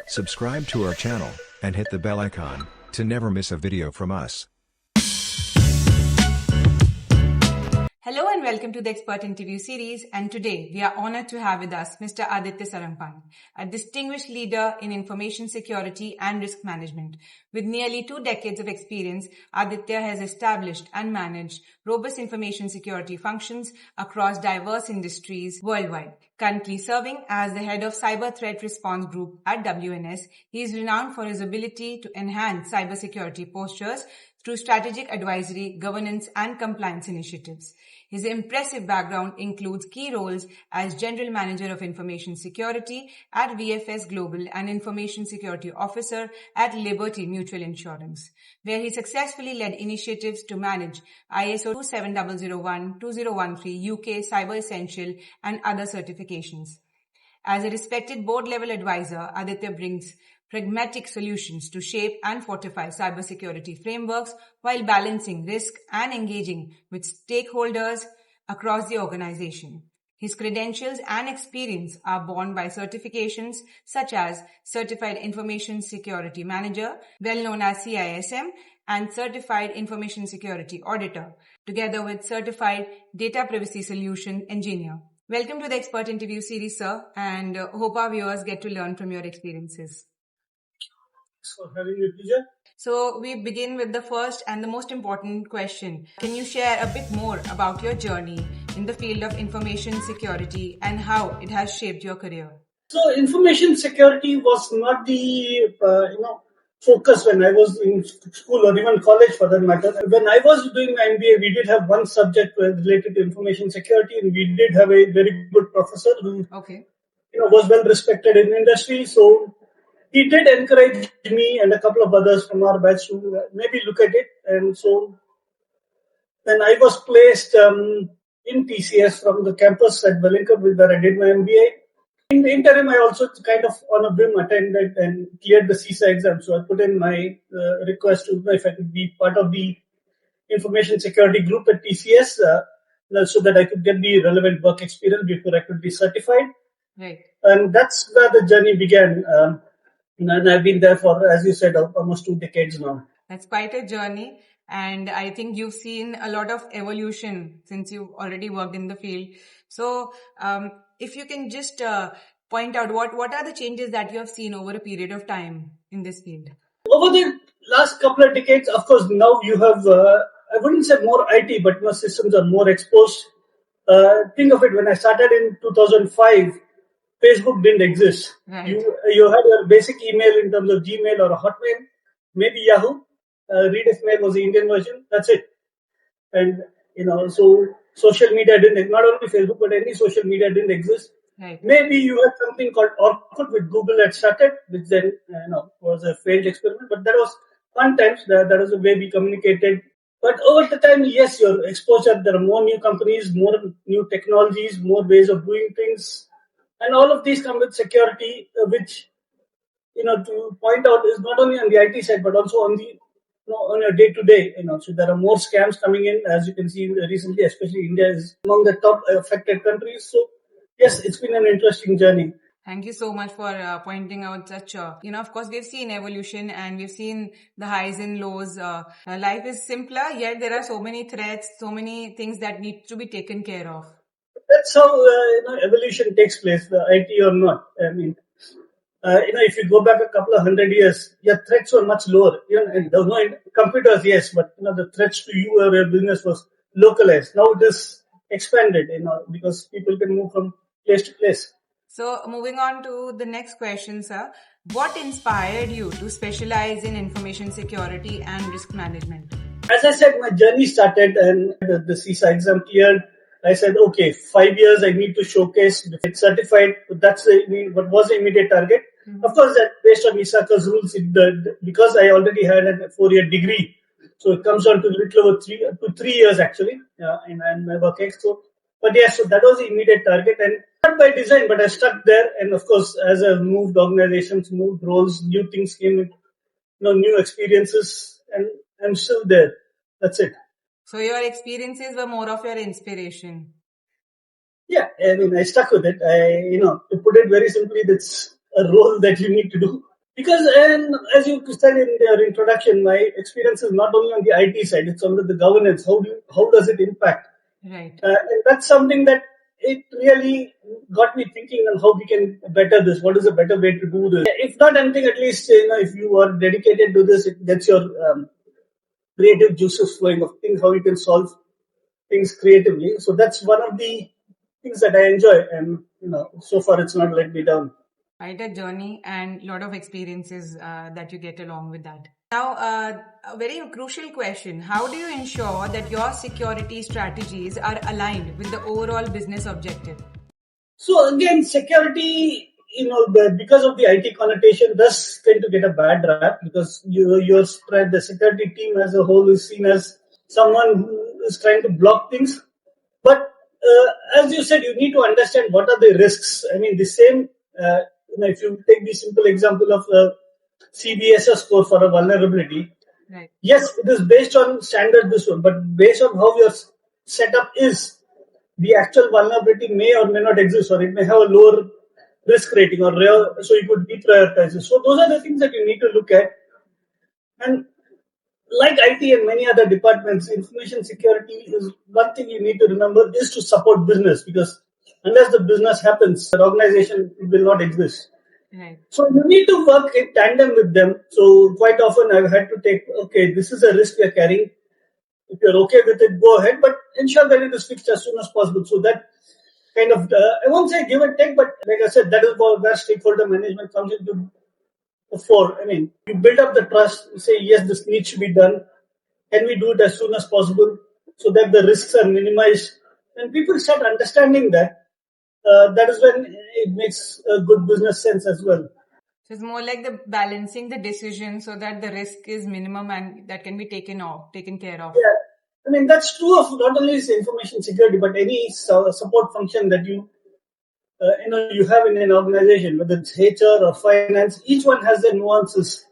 Subscribe to our channel and hit the bell icon to never miss a video from us. Hello and welcome to the Expert Interview Series, and today we are honored to have with us Mr. Aditya Sarangapani, a distinguished leader in information security and risk management. With nearly 2 decades of experience, Aditya has established and managed robust information security functions across diverse industries worldwide. Currently serving as the head of Cyber Threat Response Group at WNS, he is renowned for his ability to enhance cybersecurity postures through strategic advisory, governance, and compliance initiatives. His impressive background includes key roles as General Manager of Information Security at VFS Global and Information Security Officer at Liberty Mutual Insurance, where he successfully led initiatives to manage ISO 27001-2013 UK Cyber Essential and other certifications. As a respected board-level advisor, Aditya brings pragmatic solutions to shape and fortify cybersecurity frameworks while balancing risk and engaging with stakeholders across the organization. His credentials and experience are borne by certifications such as Certified Information Security Manager, well known as CISM, and Certified Information Security Auditor, together with Certified Data Privacy Solution Engineer. Welcome to the Expert Interview Series, sir, and hope our viewers get to learn from your experiences. For having me, pleasure. So we begin with the first and the most important question. Can you share a bit more about your journey in the field of information security and how it has shaped your career? So information security was not the focus when I was in school or even college for that matter. When I was doing my MBA, we did have one subject related to information security, and we did have a very good professor who was well respected in the industry. So he did encourage me and a couple of others from our batch to maybe look at it. And so when I was placed in TCS from the campus at Wellington, where I did my MBA, in the interim, I also kind of on a whim attended and cleared the CISA exam. So I put in my request to know if I could be part of the information security group at TCS so that I could get the relevant work experience before I could be certified. Right. And that's where the journey began. And I've been there for, as you said, almost 2 decades now. That's quite a journey. And I think you've seen a lot of evolution since you've already worked in the field. So if you can just point out what are the changes that you have seen over a period of time in this field? Over the last couple of decades, of course, now you have, I wouldn't say more IT, but your systems are more exposed. Think of it, when I started in 2005, Facebook didn't exist. Right. You had your basic email in terms of Gmail or a Hotmail, maybe Yahoo. Read Mail was the Indian version. That's it. And, so social media didn't, not only Facebook, but any social media didn't exist. Right. Maybe you had something called Orkut with Google had started, which then, was a failed experiment. But that was fun times. That was the way we communicated. But over the time, yes, your exposure, there are more new companies, more new technologies, more ways of doing things. And all of these come with security, which, to point out is not only on the IT side, but also on the, on your day-to-day, so there are more scams coming in, as you can see recently, especially India is among the top affected countries. So, yes, it's been an interesting journey. Thank you so much for pointing out such, of course, we've seen evolution and we've seen the highs and lows. Life is simpler, yet there are so many threats, so many things that need to be taken care of. That's how evolution takes place, the IT or not. I mean, if you go back a couple of 100 years, your threats were much lower. And there was no computers, yes, but the threats to you or your business was localized. Now it is expanded, because people can move from place to place. So moving on to the next question, sir. What inspired you to specialize in information security and risk management? As I said, my journey started and the CISA exam cleared. I said, okay, 5 years I need to showcase, get certified. That's what was the immediate target. Mm-hmm. Of course, that based on ISACA's rules, because I already had a 4-year degree, so it comes down to a little over 3 years actually, in my work. So, but yes, so that was the immediate target, and not by design, but I stuck there. And of course, as I moved organizations, moved roles, new things came in, new experiences, and I'm still there. That's it. So your experiences were more of your inspiration. Yeah, I mean, I stuck with it. To put it very simply, that's a role that you need to do. Because, and as you said in your introduction, my experience is not only on the IT side; it's on the governance. How does it impact? Right. And that's something that it really got me thinking on how we can better this. What is a better way to do this? If not anything, at least if you are dedicated to this, it gets your creative juices flowing of things, how you can solve things creatively. So that's one of the things that I enjoy, and so far it's not let me down. Quite a journey and a lot of experiences that you get along with that. Now, a very crucial question. How do you ensure that your security strategies are aligned with the overall business objective? So again, security, because of the IT connotation, does tend to get a bad rap because your spread, the security team as a whole is seen as someone who is trying to block things. But as you said, you need to understand what are the risks. I mean, the same, if you take the simple example of CBSS score for a vulnerability, Right. yes, it is based on standard this one, but based on how your setup is, the actual vulnerability may or may not exist, or it may have a lower risk rating, or so you could deprioritize it. So those are the things that you need to look at. And like IT and many other departments, information security is one thing you need to remember is to support business, because unless the business happens, the organization will not exist. Right. So you need to work in tandem with them. So quite often I've had to take, okay, this is a risk we are carrying. If you're okay with it, go ahead, but ensure that it is fixed as soon as possible. So that kind of, I won't say give and take, but like I said, that is where stakeholder management comes into the fore. I mean, you build up the trust, you say, yes, this needs to be done. Can we do it as soon as possible so that the risks are minimized? And people start understanding that. That is when it makes a good business sense as well. So it's more like the balancing the decision so that the risk is minimum and that can be taken care of. Yeah, I mean that's true of not only information security but any support function that you have in an organization, whether it's HR or finance. Each one has their nuances.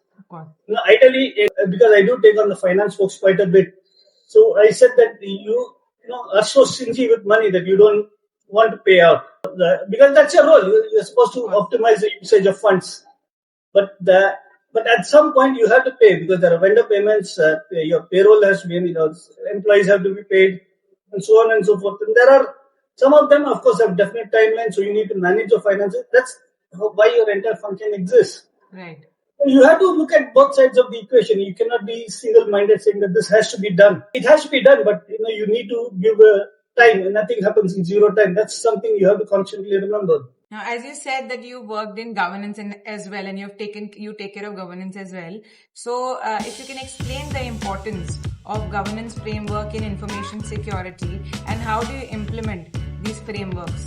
Ideally, because I do take on the finance folks quite a bit, so I said that you are so stingy with money that you don't want to pay out because that's your role. You're supposed to optimize the usage of funds, but at some point you have to pay because there are vendor payments. Your payroll has been, employees have to be paid, and so on and so forth. And there are some of them, of course, have definite timelines, so you need to manage your finances. That's why your entire function exists. Right. You have to look at both sides of the equation. You cannot be single-minded saying that this has to be done. It has to be done, but you need to give a time, and nothing happens in zero time. That's something you have to constantly remember. Now, as you said that you worked in governance as well, and you take care of governance as well. So, if you can explain the importance of governance framework in information security, and how do you implement these frameworks?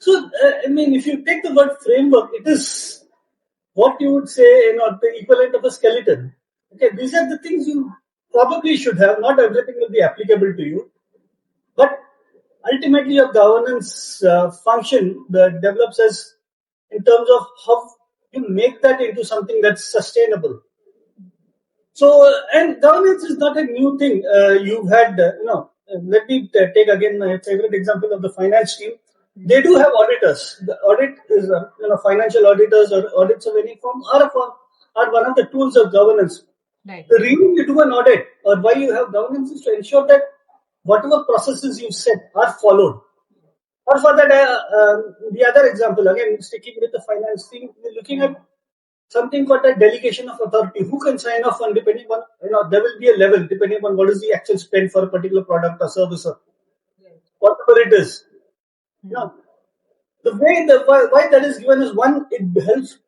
So, if you take the word framework, it is what you would say, the equivalent of a skeleton. Okay, these are the things you probably should have. Not everything will be applicable to you, but ultimately your governance function that develops as in terms of how you make that into something that's sustainable. So, and governance is not a new thing. You've had, let me take again my favorite example of the finance team. They do have auditors. The audit is, financial auditors or audits of any form are one of the tools of governance. Right. The reason you do an audit or why you have governance is to ensure that whatever processes you set are followed. Or for that, the other example, again, sticking with the finance team, we're looking at something called a delegation of authority. Who can sign off on, depending on, there will be a level depending on what is the actual spend for a particular product or service or whatever it is. The way why that is given is one, it helps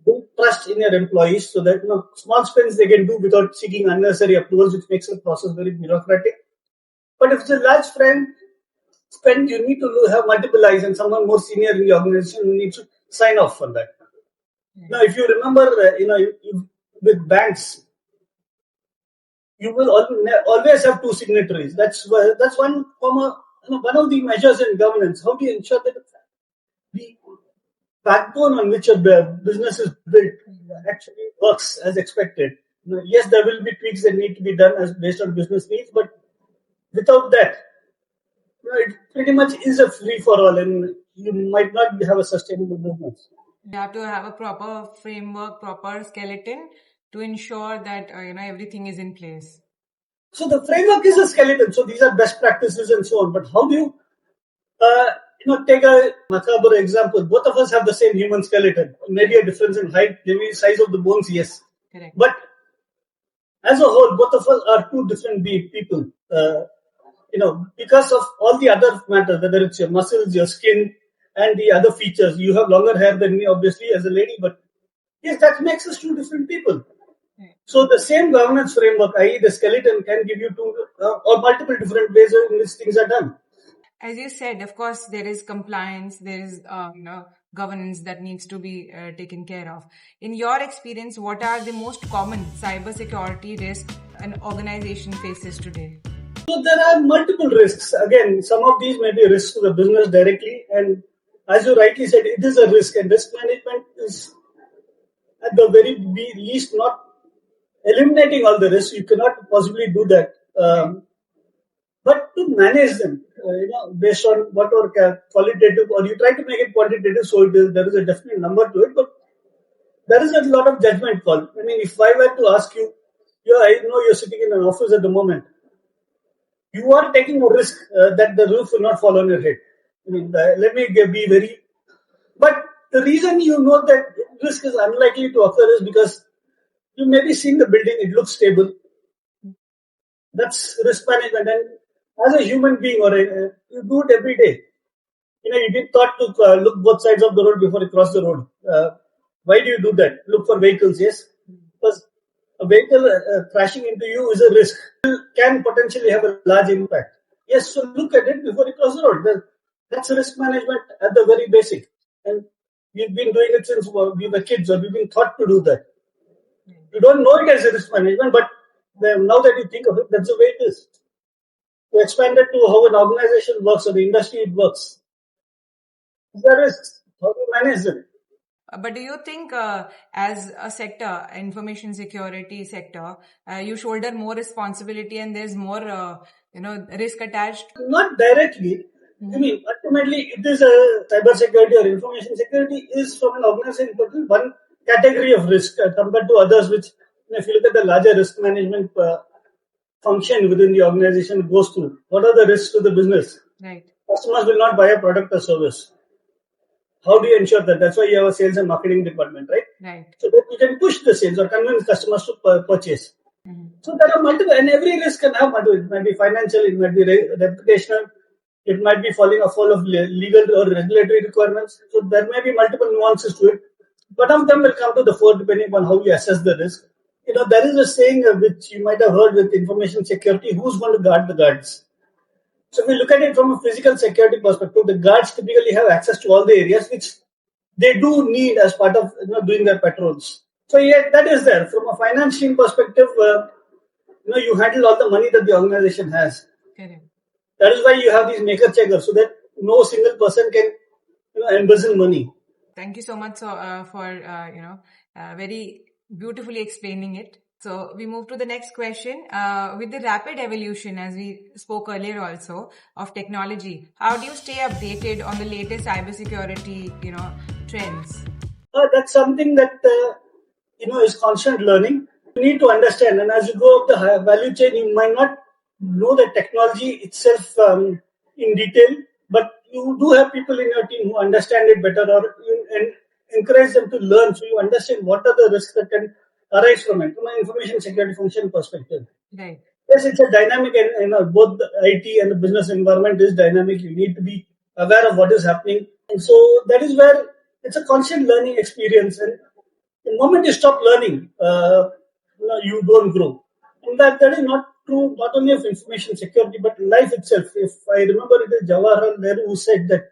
build trust in your employees so that small spends they can do without seeking unnecessary approvals, which makes the process very bureaucratic. But if it's a large spend, you need to have multiple eyes and someone more senior in the organization who needs to sign off on that. Now, if you remember, with banks, you will always have two signatories. That's one of the measures in governance. How do you ensure that the backbone on which a business is built actually works as expected? Yes, there will be tweaks that need to be done as based on business needs, but without that, it pretty much is a free for all, and you might not have a sustainable business. You have to have a proper framework, proper skeleton to ensure that everything is in place. So the framework is a skeleton. So these are best practices and so on. But how do you, take a macabre example. Both of us have the same human skeleton. Maybe a difference in height, maybe size of the bones, yes. Correct. But as a whole, both of us are two different people. Because of all the other matters, whether it's your muscles, your skin, and the other features. You have longer hair than me, obviously, as a lady, but yes, that makes us two different people. So the same governance framework, i.e. the skeleton, can give you two or multiple different ways in which things are done. As you said, of course, there is compliance, there is governance that needs to be taken care of. In your experience, what are the most common cybersecurity risks an organization faces today? So there are multiple risks. Again, some of these may be risks to the business directly, and as you rightly said, it is a risk, and risk management is at the very least not eliminating all the risks. You cannot possibly do that. But to manage them, based on whatever qualitative, or you try to make it quantitative, so there is a definite number to it, but there is a lot of judgment call. I mean, if I were to ask you, I know you're sitting in an office at the moment, you are taking a risk that the roof will not fall on your head. I mean, let me be very. But the reason you know that risk is unlikely to occur is because you may be seeing the building, it looks stable. That's risk management. And as a human being, you do it every day. You've been taught to look both sides of the road before you cross the road. Why do you do that? Look for vehicles, yes? Because a vehicle crashing into you is a risk. It can potentially have a large impact. Yes, so look at it before you cross the road. That's risk management at the very basic. And we've been doing it since we were kids, or we've been taught to do that. You don't know it as a risk management, but now that you think of it, that's the way it is. To expand it to how an organization works or the industry it works. There is how to manage it. But do you think as a sector, information security sector, you shoulder more responsibility and there's more, risk attached? Not directly. I mean, ultimately, it is a cybersecurity or information security is from an organization one category of risk compared to others, which if you look at the larger risk management function within the organization goes through. What are the risks to the business? Right. Customers will not buy a product or service. How do you ensure that? That's why you have a sales and marketing department, right? Right. So that you can push the sales or convince customers to purchase. Mm-hmm. So there are multiple, and every risk can have multiple. It might be financial, it might be reputational, it might be falling of legal or regulatory requirements. So there may be multiple nuances to it. But of them will come to the fore depending on how you assess the risk. There is a saying which you might have heard with information security: who's going to guard the guards? So if we look at it from a physical security perspective, the guards typically have access to all the areas which they do need as part of doing their patrols. So yeah, that is there. From a financial perspective, you handle all the money that the organization has. Okay. That is why you have these maker checkers, so that no single person can embezzle money. Thank you so much for very beautifully explaining it. So we move to the next question. With the rapid evolution, as we spoke earlier also, of technology, how do you stay updated on the latest cybersecurity, trends? That's something that, is constant learning. You need to understand, and as you go up the value chain, you might not know the technology itself in detail, but you do have people in your team who understand it better, or and encourage them to learn, so you understand what are the risks that can arise from it, from an information security function perspective. Right. Yes, it's a dynamic, and both the IT and the business environment is dynamic. You need to be aware of what is happening, and so that is where it's a constant learning experience. And the moment you stop learning, you don't grow. And that is not true not only of information security but life itself. If I remember, it is Jawaharlal Nehru who said that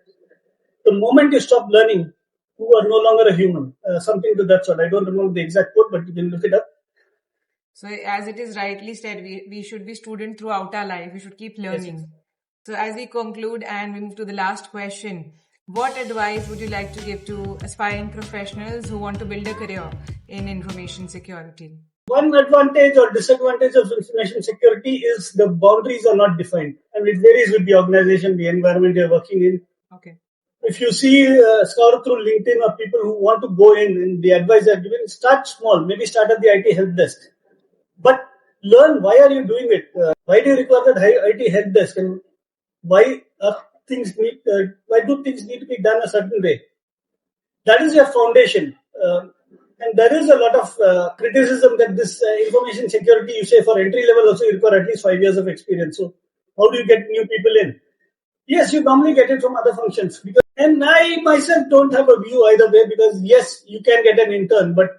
the moment you stop learning, you are no longer a human. Something to that sort. I don't remember the exact quote, but you can look it up. So as it is rightly said, we should be student throughout our life. We should keep learning. Yes. So as we conclude and we move to the last question, what advice would you like to give to aspiring professionals who want to build a career in information security? One advantage or disadvantage of information security is the boundaries are not defined, and it varies with the organization, the environment you're working in. Okay. If you see, scour through LinkedIn or people who want to go in and the advice they're given, start small. Maybe start at the IT help desk. But learn why are you doing it? Why do you require that IT help desk? And why why do things need to be done a certain way? That is your foundation. And there is a lot of criticism that this information security, you say for entry level also you require at least 5 years of experience. So how do you get new people in? Yes, you normally get it from other functions. And I myself don't have a view either way because yes, you can get an intern, but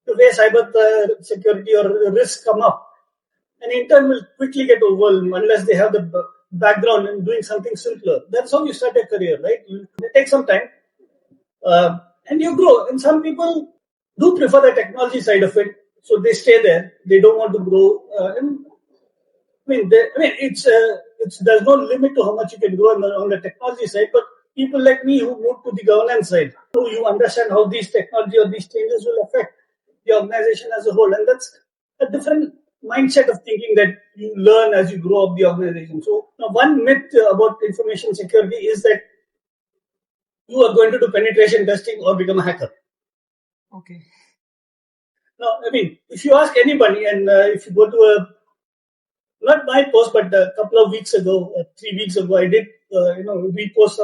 the way cyber security or risk come up, an intern will quickly get overwhelmed unless they have the background in doing something simpler. That's how you start a career, right? It takes some time and you grow. And some people do prefer the technology side of it, so they stay there. They don't want to grow. It's there's no limit to how much you can grow on the technology side, but people like me who move to the governance side, who you understand how these technology or these changes will affect the organization as a whole, and that's a different mindset of thinking that you learn as you grow up the organization. So now one myth about information security is that you are going to do penetration testing or become a hacker. Okay. Now, if you ask anybody, and if you go to not my post, but a couple of weeks ago, 3 weeks ago, I did, repost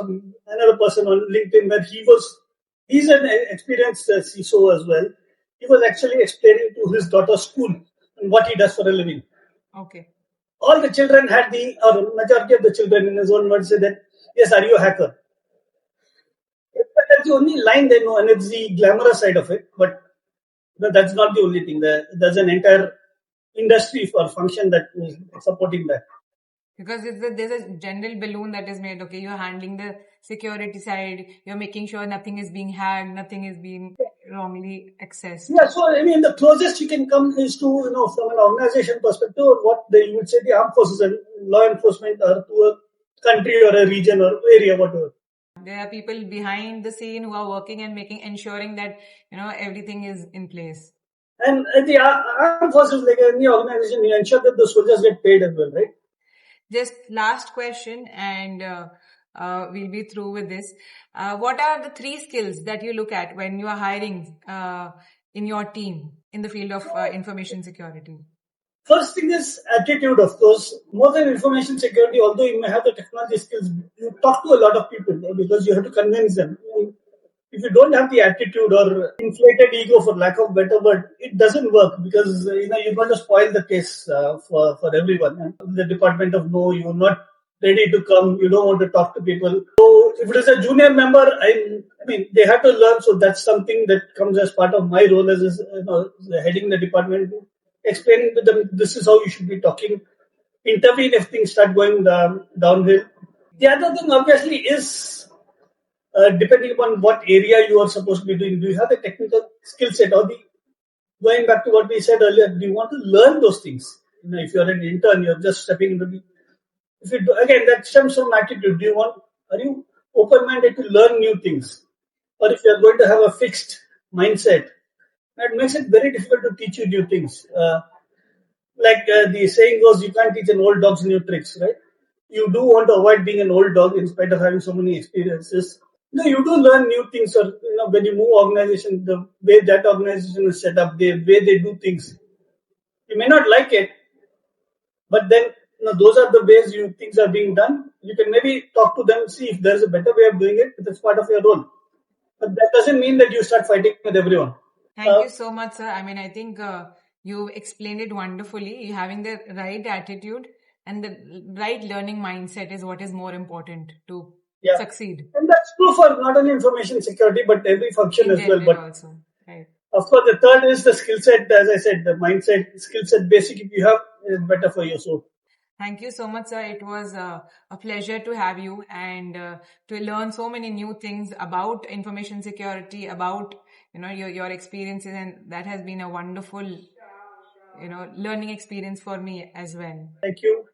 another person on LinkedIn where he's an experienced CISO as well. He was actually explaining to his daughter's school what he does for a living. Okay. All the children or majority of the children in his own words said that, yes, are you a hacker? But that's the only line they know, and it's the glamorous side of it. But that's not the only thing. There's an entire industry or function that is supporting that. Because there's a general balloon that is made. Okay, you're handling the security side. You're making sure nothing is being hacked, nothing is being wrongly accessed. Yeah, so the closest you can come is to from an organization perspective, what you would say the armed forces and law enforcement are to a country or a region or area, whatever. There are people behind the scene who are working and ensuring that everything is in place. And the armed forces, like any organization, you ensure that the soldiers get paid as well, right? Just last question, and we'll be through with this. What are the 3 skills that you look at when you are hiring in your team in the field of information security? First thing is attitude, of course. More than information security, although you may have the technology skills, you talk to a lot of people because you have to convince them. If you don't have the attitude or inflated ego, for lack of better word, it doesn't work because you're going to spoil the case for everyone. The department of no, you're not ready to come. You don't want to talk to people. So if it is a junior member, they have to learn. So that's something that comes as part of my role as heading the department, explaining to them this is how you should be talking. Intervene if things start going downhill. The other thing, obviously, is depending upon what area you are supposed to be doing, do you have the technical skill set or going back to what we said earlier, do you want to learn those things? If you're an intern, you're just stepping into again, that stems from attitude. Are you open-minded to learn new things? Or if you're going to have a fixed mindset, that makes it very difficult to teach you new things. Like the saying goes, you can't teach an old dog new tricks, right? You do want to avoid being an old dog in spite of having so many experiences. You do learn new things, or when you move organization, the way that organization is set up, the way they do things. You may not like it, but then those are the ways things are being done. You can maybe talk to them, see if there's a better way of doing it. That's part of your role. But that doesn't mean that you start fighting with everyone. Thank you so much, sir. I think you explained it wonderfully. You having the right attitude and the right learning mindset is what is more important to succeed. And that's true for not only information security, but every function as well. But also, right. Of course, the third is the skill set. As I said, the mindset, skill set, basic, if you have, is better for you. So, thank you so much, sir. It was a pleasure to have you and to learn so many new things about information security, about your experiences, and that has been a wonderful learning experience for me as well. Thank you.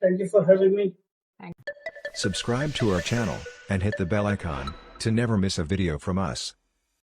Thank you for having me. Thank you. Subscribe to our channel and hit the bell icon to never miss a video from us.